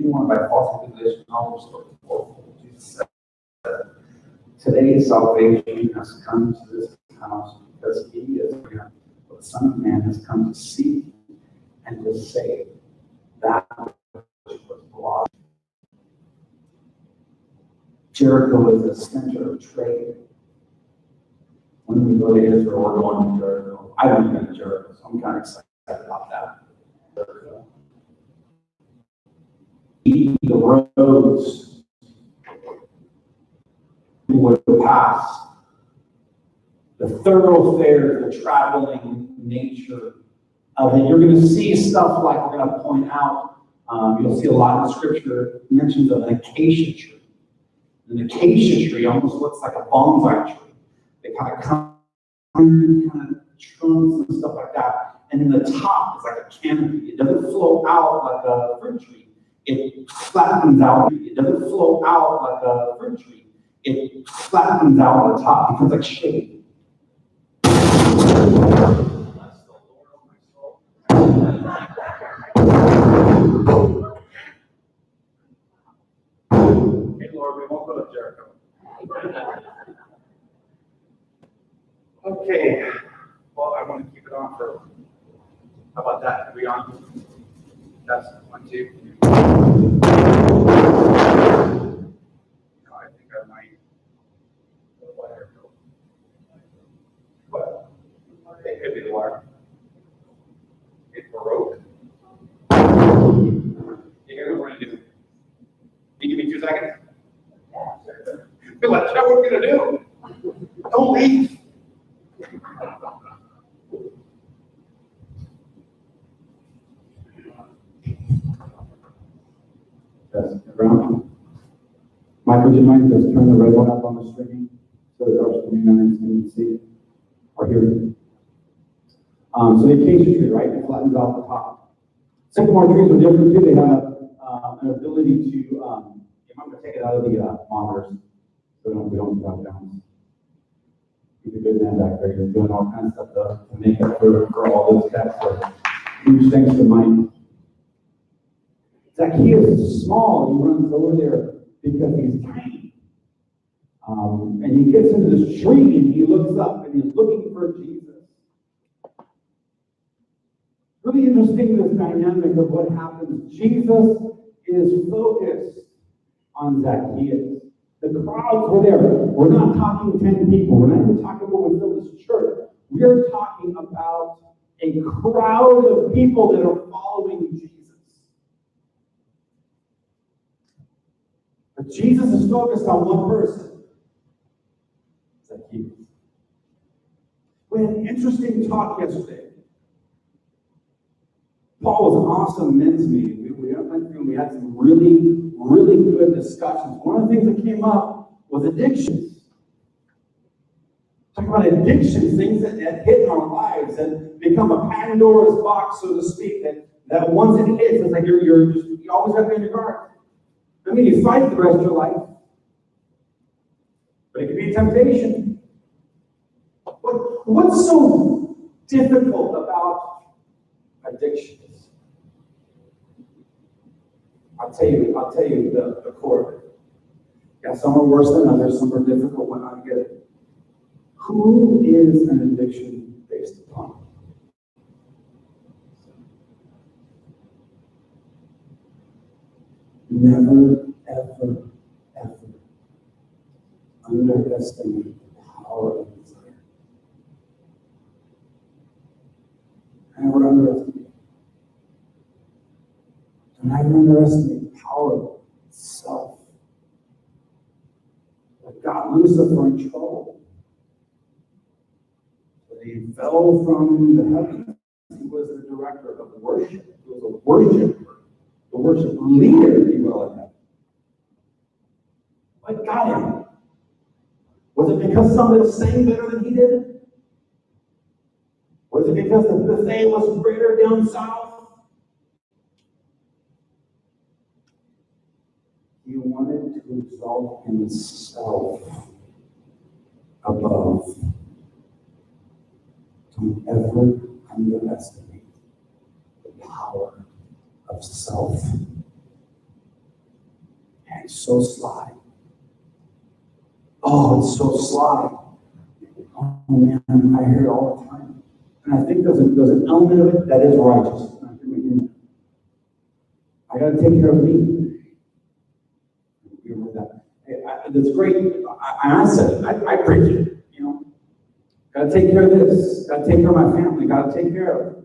anyone by false accusation, I'll restore the fourfold. Jesus said, today salvation has come to this house because he is here. The Son of Man has come to seek and to save that which was lost. Jericho is a center of trade. When we go to Israel, we're going to Jericho. I don't go to Jericho, so I'm kind of excited about that. Jericho. The roads we would pass, the thoroughfare, the traveling nature of it. You're going to see stuff like we're going to point out. You'll see a lot of scripture mentions of an acacia tree. An acacia tree almost looks like a bonsai tree. They kind of come in kind of trunks and stuff like that. And in the top is like a canopy. It doesn't flow out like a fruit tree. It flattens out. It doesn't flow out like a fruit tree. It flattens out on the top. It becomes like shade. Hey, Lord, we won't go to Jericho. Okay. Well, I want to keep it on for. How about that? Are we on? That's 1, 2. I think I might. What? It could be the wire. It broke. Here's what we're going to do. Can you give me 2 seconds? Be like, what are we going to do? Don't leave. Mike, would you mind just turn the red one up on the screen so that our screen members can see or hear it? So the acacia tree, right? It flattens out the top. Sycamore trees are different too. They have an ability to, you might want to take it out of the monitors so we don't drop down. He's a good man back there. He's doing all kinds of stuff to make up for all this stuff. So huge thanks to Mike. Zacchaeus is small. He runs over there because he's tiny. And he gets into this tree and he looks up and he's looking for Jesus. Really interesting, this dynamic of what happens. Jesus is focused on Zacchaeus. The crowds were there. We're not talking 10 people. We're not even talking about what filled this church. We're talking about a crowd of people that are following Jesus. But Jesus is focused on one person. Zacchaeus. We had an interesting talk yesterday. Paul was an awesome men's meeting. We had some really, really good discussions. One of the things that came up was addictions. Talk about addictions, things that hit in our lives and become a Pandora's box, so to speak. That once it hits, it's like you always have to be on your guard. I mean, you fight the rest of your life, but it can be a temptation. What's so difficult about addictions? I'll tell you the core of it. Yeah, some are worse than others, some are difficult when I get it. Who is an addiction based upon? Never, ever, ever underestimate the power of desire. Never underestimate. And I underestimate the power of self. That got Lucifer in trouble. That he fell from the heavens. He was the director of worship. He was a worshiper. The worship leader, if you will, in heaven. What got him? Was it because somebody sang better than he did? Was it because the buffet was greater down south? He wanted to exalt himself above. Don't ever underestimate the power of self. it's so sly. Oh, it's so sly. Oh man, I hear it all the time. And I think there's an element of it that is righteous. I got to take care of me. That's great. I said it. I preach it. Got to take care of this. Got to take care of my family. Got to take care of it.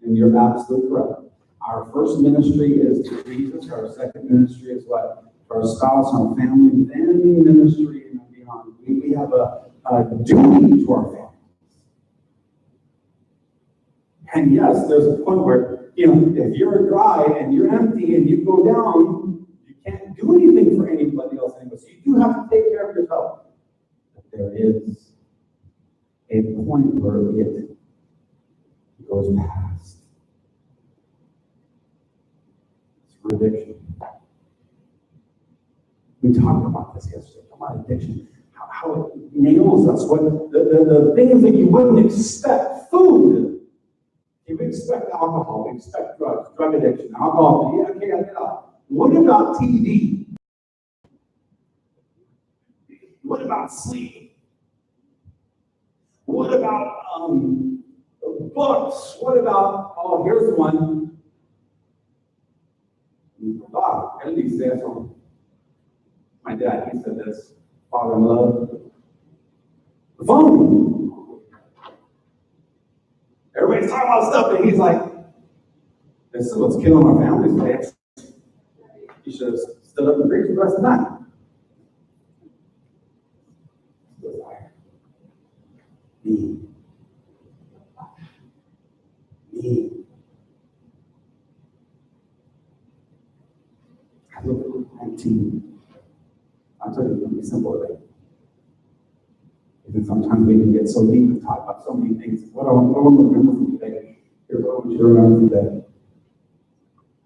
And you're absolutely correct. Our first ministry is to Jesus. Our second ministry is what? To our spouse, our family, then ministry and beyond. We have a duty to our families. And yes, there's a point where, if you're dry and you're empty and you go down, you can't do anything for anybody else anymore. So you do have to take care of yourself. But there is a point where it goes past. It's addiction. We talked about this yesterday, about addiction, how it nails us, what the things that you wouldn't expect. Food. You would expect alcohol, we expect drugs, drug addiction, alcohol, yeah, okay, I get out. What about TV? What about sleep? What about books? What about, here's one. Bob, I didn't say something. My dad, he said this, father in love. The phone. Everybody's talking about stuff, and he's like, this is what's killing our families today. He should have stood up and preached the rest of the night. Me. I look at 19. I'll tell you, it's going to be simple today. Even sometimes we can get so deep and talk about so many things. What I want to remember from today, here's what I want you to remember today.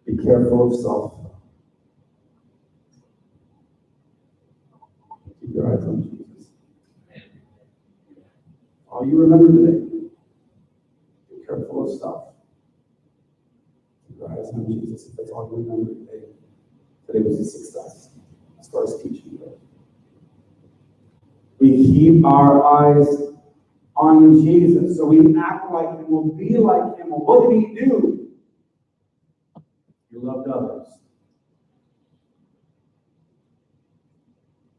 Be careful of self. Keep your eyes on Jesus. All you remember today, be careful of self. Keep your eyes on Jesus. If that's all you remember today, today was a success as far as teaching goes. We keep our eyes on Jesus, so we act like him, we'll be like him. Well, what did he do? He loved others.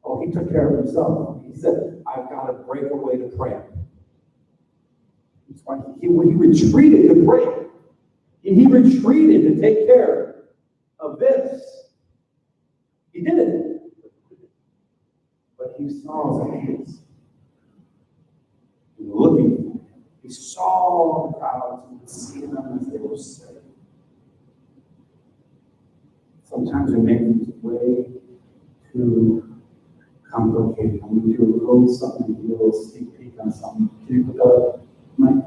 Oh, he took care of himself. He said, I've got to break away to pray. That's why he retreated to pray. He retreated to take care of this. He did it. But he saw his hands. Looking. He saw the crowds and see them as they were saved. Sometimes we make things way too complicated. I'm going to do a little something, a little sneak peek on something. Can you put that up, Mike?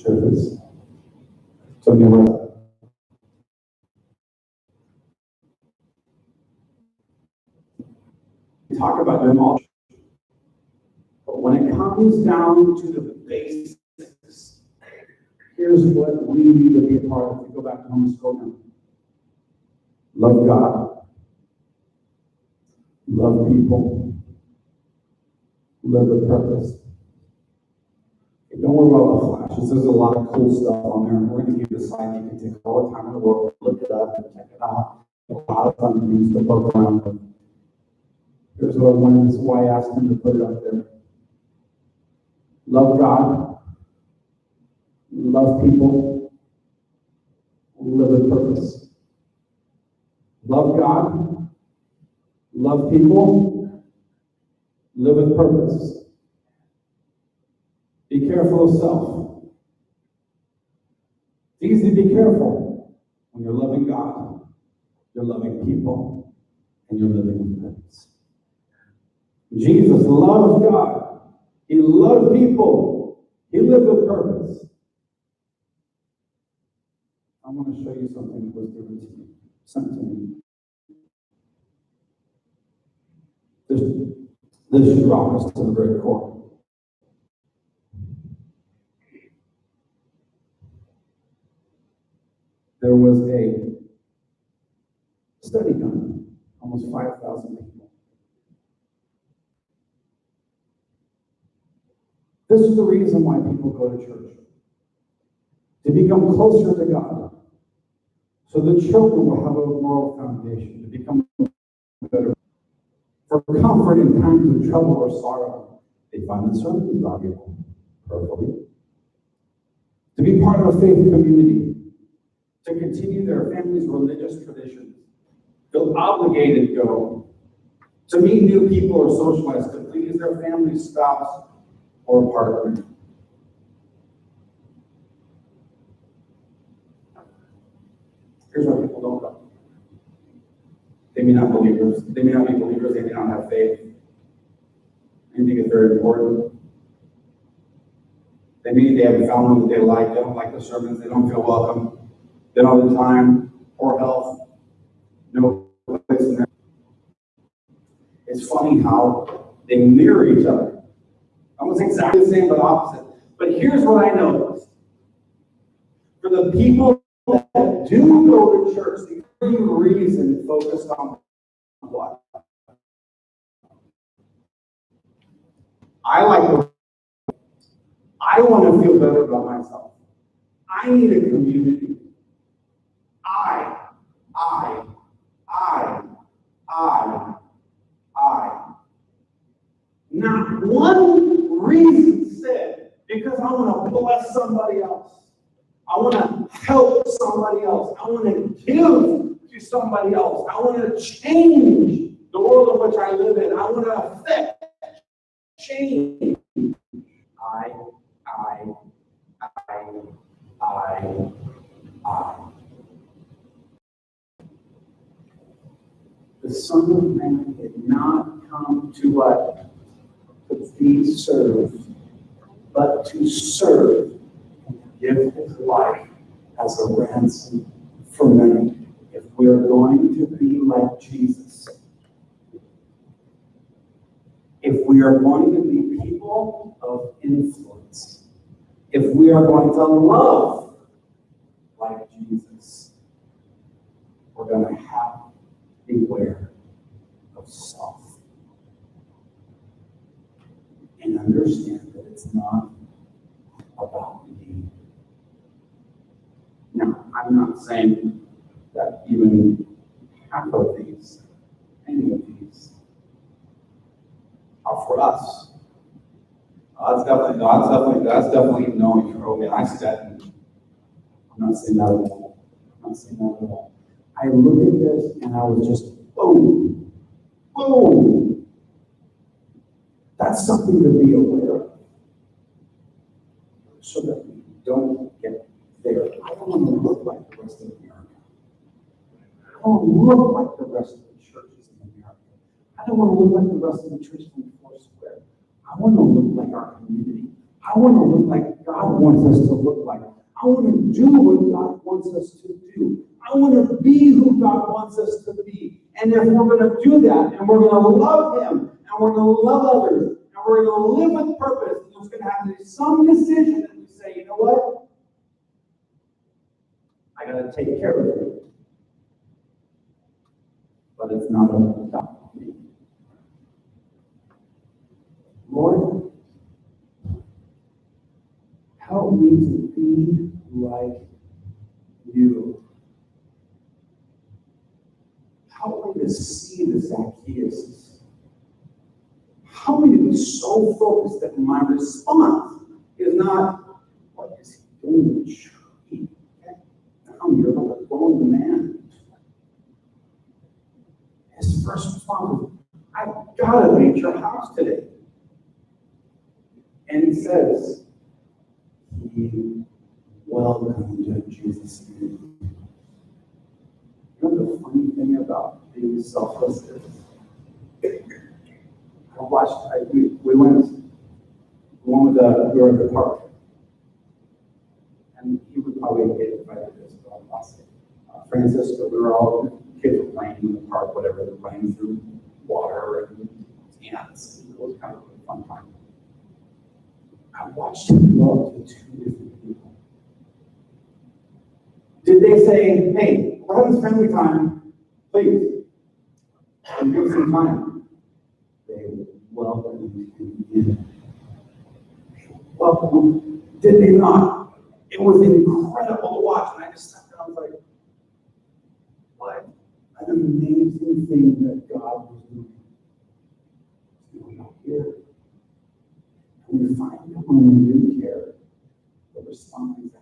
Sure it is. So anyway, we talk about them all, but when it comes down to the basics, here's what we need to be a part of. We go back to homeschool now. Love God, love people, live with purpose. Don't worry about the flashes. There's a lot of cool stuff on there. We're going to give you a slide. You can take all the time in the world, look it up, and check it out. A lot of fun things to poke around with. Here's what I wanted. This is why I asked him to put it up there. Love God. Love people. Live with purpose. Love God. Love people. Live with purpose. Be careful of self. It's easy to be careful when you're loving God, you're loving people, and you're living with purpose. Jesus loved God. He loved people. He lived with purpose. I want to show you something that was given to me, sent to me. This should rock us to the very core. There was a study done, almost 5,000 people. This is the reason why people go to church. To become closer to God. So the children will have a moral foundation, to become better. For comfort in times of trouble or sorrow, they find the sermon valuable, prayerfully. To be part of a faith community, to continue their family's religious traditions, feel obligated to go, to meet new people or socialize, to please their family's spouse or partner. Here's why people don't go. They may not be believers, they may not have faith. They think it's very important. They haven't found one that they like, they don't like the sermons, they don't feel welcome, they don't have the time, poor health, no place in there. It's funny how they mirror each other. Almost exactly the same but opposite. But here's what I noticed. For the people that do go to church, the only reason focused on what? I want to feel better about myself. I need a community. Not one reason said, because I want to bless somebody else. I want to help somebody else. I want to give to somebody else. I want to change the world in which I live in. I want to affect change. I. The Son of Man did not come to what? To be served, but to serve and give his life as a ransom for many. If we are going to be like Jesus, if we are going to be people of influence, if we are going to love like Jesus, we're going to have to beware of self. And understand that it's not about me. Now, I'm not saying that even half of these, any of these, are for us. That's definitely knowing your own. I said, I'm not saying that at all. I look at this and I was just, boom. That's something to be aware of, so that we don't get there. I don't want to look like the rest of America. I don't want to look like the rest of the churches in America. I don't want to look like the rest of the churches in Foursquare. I want to look like our community. I want to look like God wants us to look like. I want to do what God wants us to do. I want to be who God wants us to be. And if we're going to do that, and we're going to love Him, and we're going to love others, and we're going to live with purpose, there's going to have to be some decision that we say, you know what? I got to take care of it. But it's not about me. Lord, help me to be like you. Help me to see the Zacchaeus. Help me to be so focused that my response is not, what is he doing? Now you're like a grown man. His first response was, I've got to be at your house today. And he says, he welcomed Jesus in. You know the funny thing about being selfless is, we were at the park, and he would probably get invited to this, but I'll say, Francisco, we were all, kids were playing in the park, whatever, they're playing through water and ants. It watched him go up to two different people. Did they say, hey, we're having family time, please, and give us some time? They welcomed him in. Welcome. Did they not? It was incredible to watch, and I just sat there and I was like, what an amazing thing that God was doing. We don't care. And we find that when we do care, the response is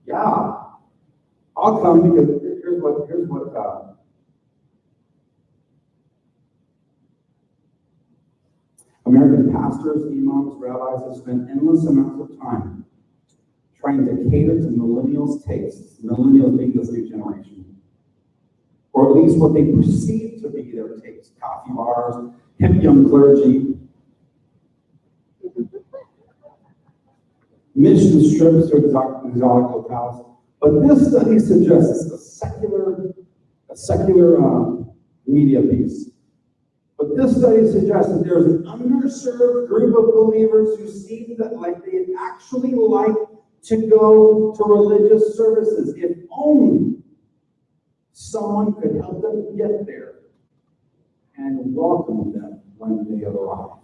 yeah, I'll come because here's what American pastors, imams, rabbis have spent endless amounts of time trying to cater to millennials' tastes, millennials being this new generation, or at least what they perceive to be their taste, coffee bars, hip young clergy, mission strips or exotic locales. But this study suggests a secular media piece. But this study suggests that there's an underserved group of believers who seem that like they'd actually like to go to religious services if only someone could help them get there and welcome them when they arrive.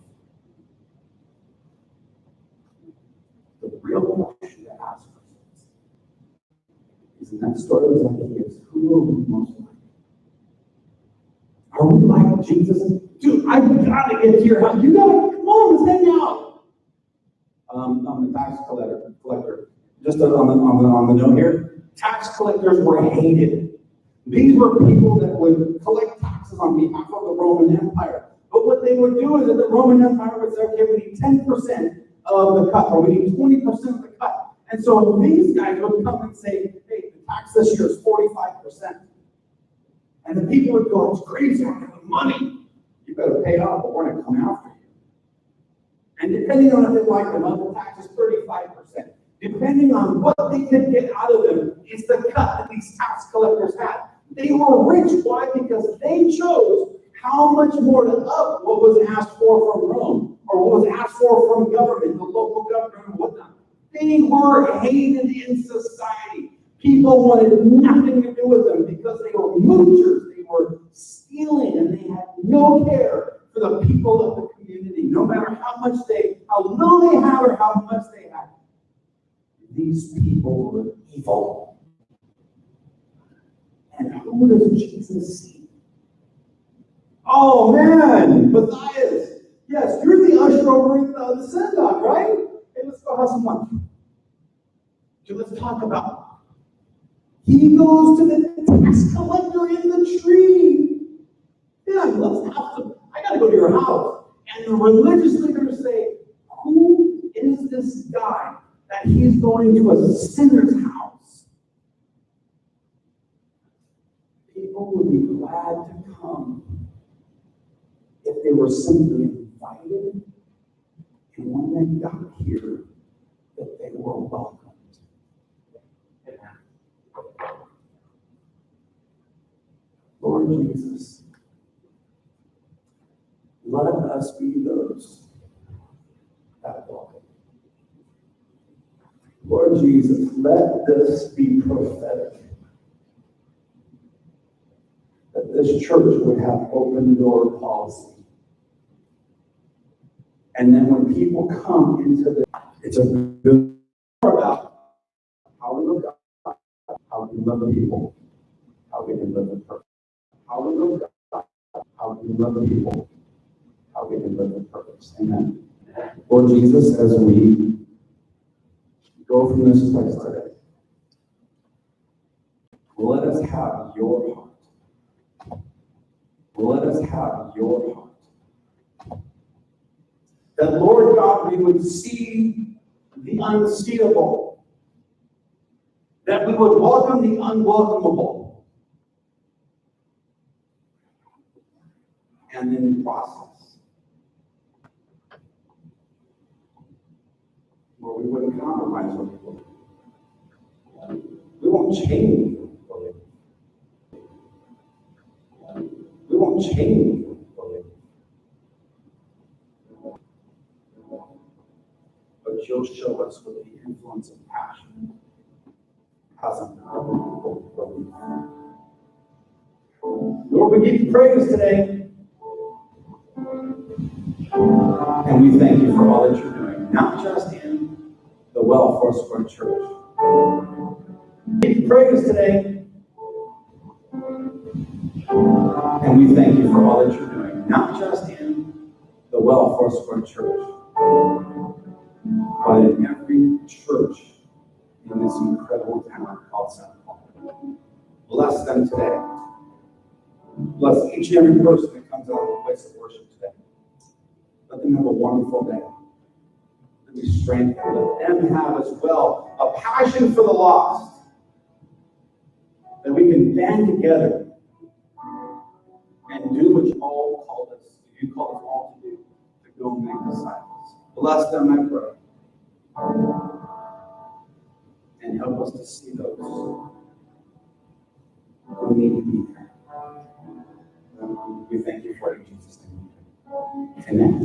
The real question to ask ourselves is in that story of Zacchaeus, who are we most like? Are we like Jesus? Dude, I gotta get to your house. You gotta come on, let's hang out. I'm the tax collector. Just on the note here, tax collectors were hated. These were people that would collect taxes on behalf of the Roman Empire. But what they would do is that the Roman Empire would say, okay, we need 10% of the cut, or we need 20% of the cut. And so these guys would come and say, hey, the tax this year is 45%. And the people would go, it's crazy, I don't have the money. You better pay it off, but we're going to come after you. And depending on if they like them, the tax is 35%. Depending on what they could get out of them, is the cut that these tax collectors had. They were rich. Why? Because they chose how much more to up what was asked for from Rome, or what was asked for from government, the local government, and whatnot. They were hated in society. People wanted nothing to do with them because they were moochers, they were stealing, and they had no care for the people of the community, no matter how little they had or how much they had. These people were evil. And who does Jesus see? Oh man, Matthias. Yes, you're the usher over in the synagogue, right? Hey, let's go have some lunch. So let's talk about. He goes to the tax collector in the tree. Yeah, let's have some. I gotta go to your house. And the religious leaders say, who is this guy that he's going to a sinner's house? People would be glad to come if they were simply invited, and when they got here, that they were welcomed. Lord Jesus, let us be those that welcome. Lord Jesus, let this be prophetic. That this church would have open door policy. And then when people come into the, it's a good about how we love God, how we love people, how we can live in purpose. How we love God, how we love people, how we can live in purpose. Amen. Lord Jesus, as we go from this place today, let us have your heart. Let us have your heart. That, Lord God, we would see the unseeable. That we would welcome the unwelcomable. And then the process, where we wouldn't compromise with people. We won't change you. We won't change you. you'll show us what the influence of passion has on us. Lord, we give you praise today. And we thank you for all that you're doing, not just in the Well Foursquare Church. We give you praise today. And we thank you for all that you're doing, not just in the Well Foursquare Church, but in every church in this incredible town called St. Paul. Bless them today. Bless each and every person that comes out of the place of worship today. Let them have a wonderful day. Let them be strengthened. Let them have as well a passion for the lost, that we can band together and do what you all called us. You called us all to do, to go and make disciples. Bless them, I pray. And help us to see those who need to be there. We thank you for it in Jesus' name. Amen.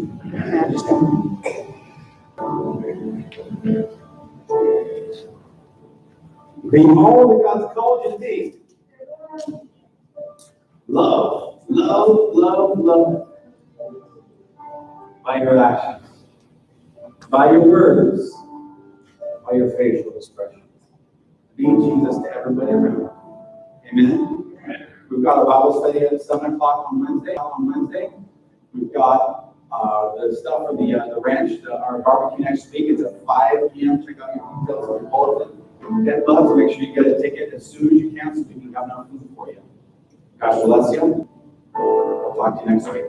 Be all that God's called you to be. Love, love, love, love. By your actions, by your words, by your facial expressions. Be Jesus to everybody around. Amen. We've got a Bible study at 7 o'clock on Wednesday. We've got the stuff for the ranch, our barbecue next week. It's at 5 p.m. Check out your details on your bulletin. $10. Make sure you get a ticket as soon as you can so we can have enough food for you. God bless you. I'll talk to you next week.